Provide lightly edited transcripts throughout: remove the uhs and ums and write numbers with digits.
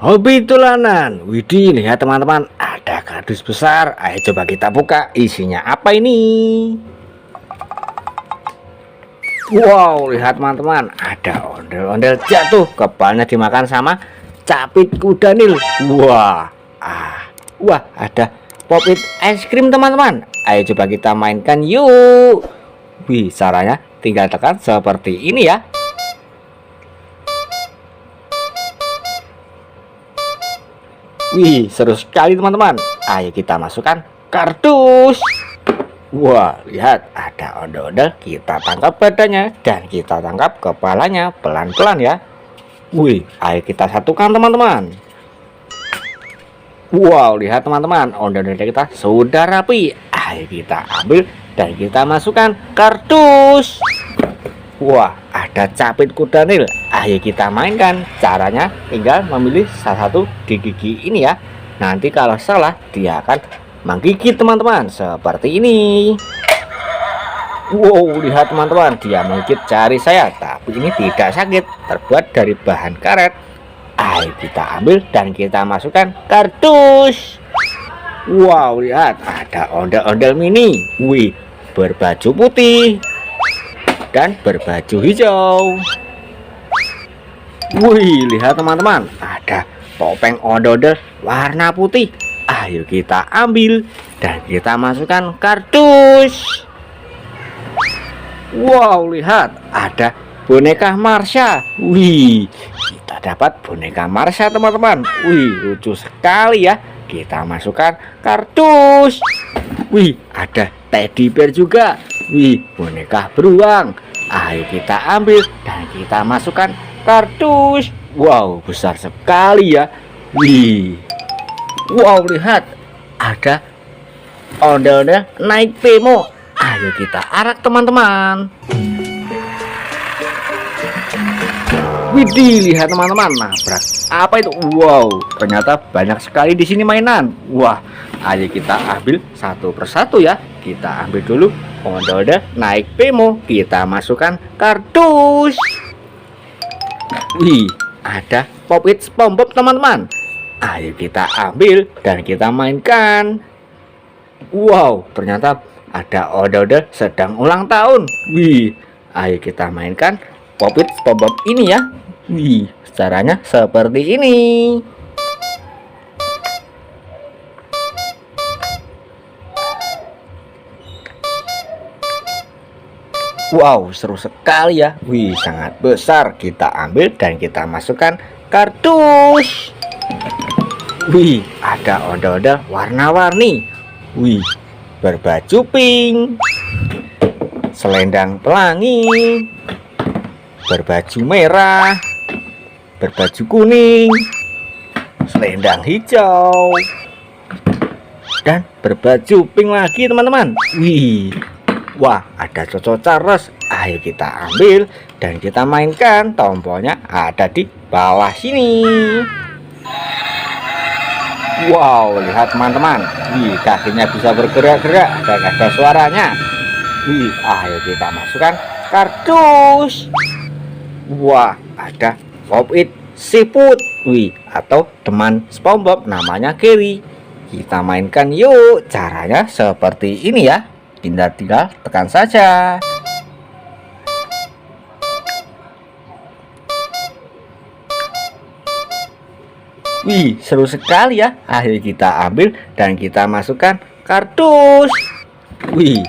Hobi tulanan. Widih, lihat teman-teman, ada kardus besar. Ayo coba kita buka, isinya apa ini? Wow, lihat teman-teman, ada ondel-ondel jatuh, kepalanya dimakan sama capit kuda nil. Wah, ada pop-it es krim teman-teman. Ayo coba kita mainkan yuk. Wih, caranya tinggal tekan seperti ini ya. Wih, seru sekali teman-teman. Ayo kita masukkan kardus. Wah, lihat ada ondel-ondel. Kita tangkap badannya dan kita tangkap kepalanya pelan-pelan ya. Wih, ayo kita satukan teman-teman. Wow, lihat teman-teman, ondel-ondel kita sudah rapi. Ayo kita ambil dan kita masukkan kardus. Wah, ada capit kuda nil. Ayo kita mainkan. Caranya tinggal memilih salah satu di gigi ini ya. Nanti kalau salah dia akan menggigit teman-teman seperti ini. Wow, lihat teman-teman, dia menggigit jari saya, tapi ini tidak sakit, terbuat dari bahan karet. Ayo kita ambil dan kita masukkan kardus. Wow, lihat ada ondel-ondel mini. Wih, berbaju putih dan berbaju hijau. Wih, lihat teman-teman, ada topeng ondel-ondel warna putih. Ayo kita ambil dan kita masukkan kardus. Wow, lihat ada boneka Marsha. Wih, kita dapat boneka Marsha teman-teman. Wih, lucu sekali ya. Kita masukkan kardus. Wih, ada teddy bear juga. Wih, boneka beruang. Ayo kita ambil dan kita masukkan kardus. Wow, besar sekali ya. Wih. Wow, lihat ada ondel-ondel naik bemo. Ayo kita arak teman-teman. Widih, lihat teman-teman, nabrak apa itu? Wow, ternyata banyak sekali di sini mainan. Wah, ayo kita ambil satu persatu ya. Kita ambil dulu ondel-ondel naik bemo. Kita masukkan kardus. Wih, ada pop-it SpongeBob teman-teman. Ayo kita ambil dan kita mainkan. Wow, ternyata ada ondel-ondel sedang ulang tahun. Wih, ayo kita mainkan pop-it SpongeBob ini ya. Wih, caranya seperti ini. Wow, seru sekali ya. Wih, sangat besar. Kita ambil dan kita masukkan kardus. Wih, ada ondel-ondel warna-warni. Wih, berbaju pink, selendang pelangi, berbaju merah, berbaju kuning, selendang hijau, dan berbaju pink lagi teman-teman. Wih, wah, ada Coco Charles. Ayo kita ambil dan kita mainkan. Tombolnya ada di bawah sini. Wow, lihat teman-teman. Wih, kakinya bisa bergerak-gerak dan ada suaranya. Wih, ayo kita masukkan kardus. Wah, ada pop-it siput. Wih, atau teman SpongeBob namanya Gary. Kita mainkan yuk. Caranya seperti ini ya. Tinggal tekan saja. Wih, seru sekali ya. Ayo kita ambil dan kita masukkan kardus. Wih,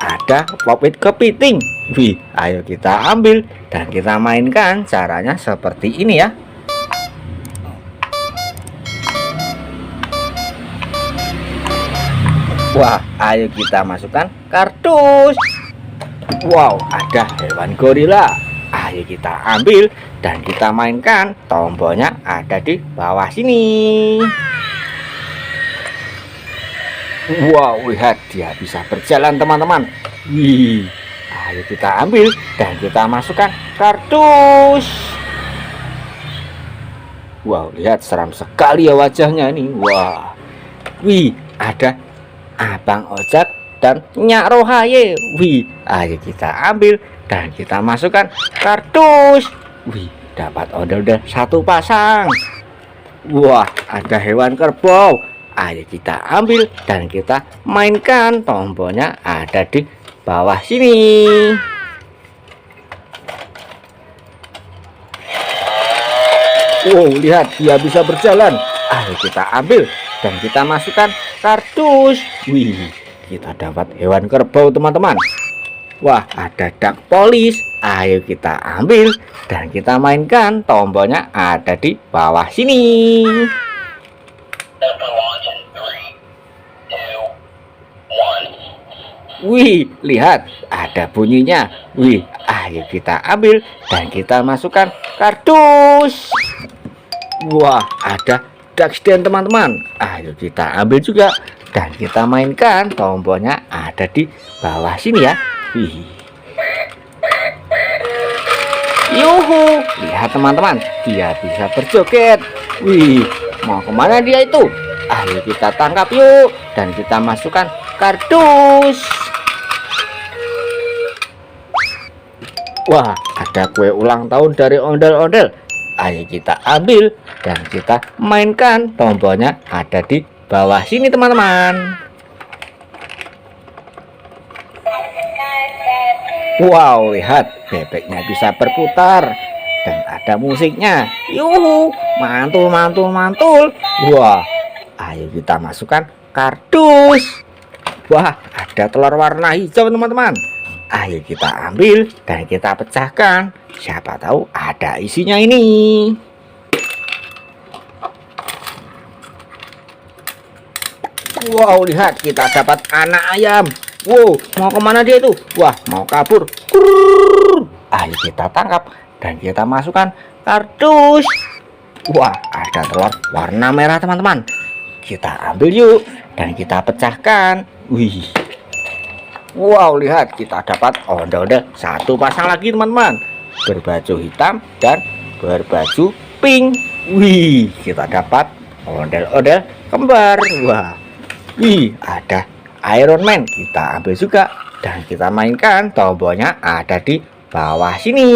ada pop-it kepiting. Wih, ayo kita ambil dan kita mainkan. Caranya seperti ini ya. Wah, ayo kita masukkan kardus. Wow, ada hewan gorila. Ayo kita ambil dan kita mainkan. Tombolnya ada di bawah sini. Wow, lihat dia bisa berjalan teman-teman. Wih, ayo kita ambil dan kita masukkan kardus. Wow, lihat seram sekali ya wajahnya ini. Wah, wih, ada Abang Ojak dan Nyak Rohaye. Wih, ayo kita ambil dan kita masukkan kardus. Wih, dapat ondel-ondel satu pasang. Wah, ada hewan kerbau. Ayo kita ambil dan kita mainkan. Tombolnya ada di bawah sini. Wow, lihat dia bisa berjalan. Ayo kita ambil dan kita masukkan kardus. Wih, kita dapat hewan kerbau teman-teman. Wah, ada duck police. Ayo kita ambil dan kita mainkan. Tombolnya ada di bawah sini. Wih, lihat ada bunyinya. Wih, ayo kita ambil dan kita masukkan kardus. Wah, ada Duckstand teman-teman. Ayo kita ambil juga dan kita mainkan. Tombolnya ada di bawah sini ya. Wih. Yuhu, lihat teman-teman, dia bisa berjoget. Wih, mau kemana dia itu? Ayo kita tangkap yuk dan kita masukkan kardus. Wah, ada kue ulang tahun dari ondel-ondel. Ayo kita ambil dan kita mainkan. Tombolnya ada di bawah sini teman-teman. Wow, lihat bebeknya bisa berputar dan ada musiknya. Yuhu, mantul mantul mantul. Wah, ayo kita masukkan kardus. Wah, ada telur warna hijau teman-teman. Ayo kita ambil dan kita pecahkan. Siapa tahu ada isinya ini. Wow, lihat kita dapat anak ayam. Wow, mau kemana dia itu? Wah, mau kabur. Kurr. Ayo kita tangkap dan kita masukkan kardus. Wah, ada telur warna merah teman-teman. Kita ambil yuk dan kita pecahkan. Wih. Wow, lihat kita dapat ondel-ondel satu pasang lagi teman-teman, berbaju hitam dan berbaju pink. Wih, kita dapat ondel-ondel kembar. Wah, wih, ada Iron Man. Kita ambil juga dan kita mainkan. Tombolnya ada di bawah sini.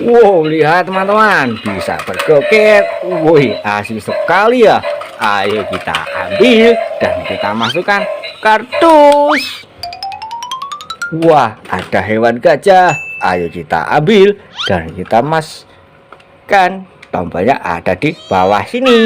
Wow, lihat teman-teman, bisa berjoget. Wih, asik sekali ya. Ayo kita ambil dan kita masukkan kardus. Wah, ada hewan gajah. Ayo kita ambil dan kita masukkan. Tombolnya ada di bawah sini.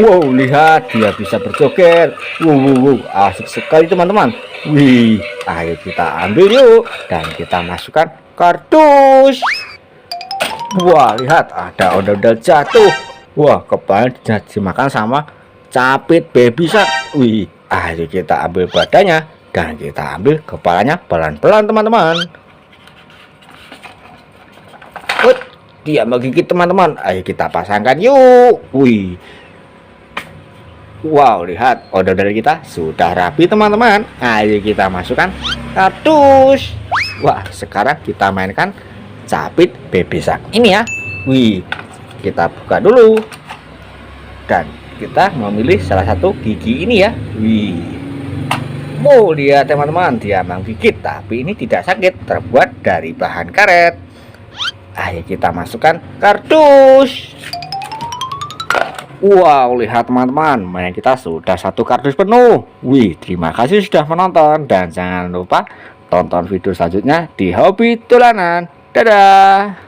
Wow, lihat dia bisa berjoget. Wow, asik sekali teman-teman. Wih, ayo kita ambil yuk dan kita masukkan kardus. Wah, lihat ada ondel-ondel jatuh. Wah, kepala dimakan sama capit baby shark. Wih, ayo kita ambil badannya dan kita ambil kepalanya pelan-pelan teman-teman. Dia menggigit teman-teman. Ayo kita pasangkan yuk. Wih. Wow, lihat ondel-ondel kita sudah rapi teman-teman. Ayo kita masukkan kardus. Wah, sekarang kita mainkan capit baby shark ini ya. Wih, kita buka dulu dan kita memilih salah satu gigi ini ya. Wih, wow, lihat teman-teman, dia menggigit tapi ini tidak sakit, terbuat dari bahan karet. Ayo kita masukkan kardus. Wow, lihat teman-teman, main kita sudah satu kardus penuh. Wih, terima kasih sudah menonton dan jangan lupa tonton video selanjutnya di Hobi Dolanan. Dadah.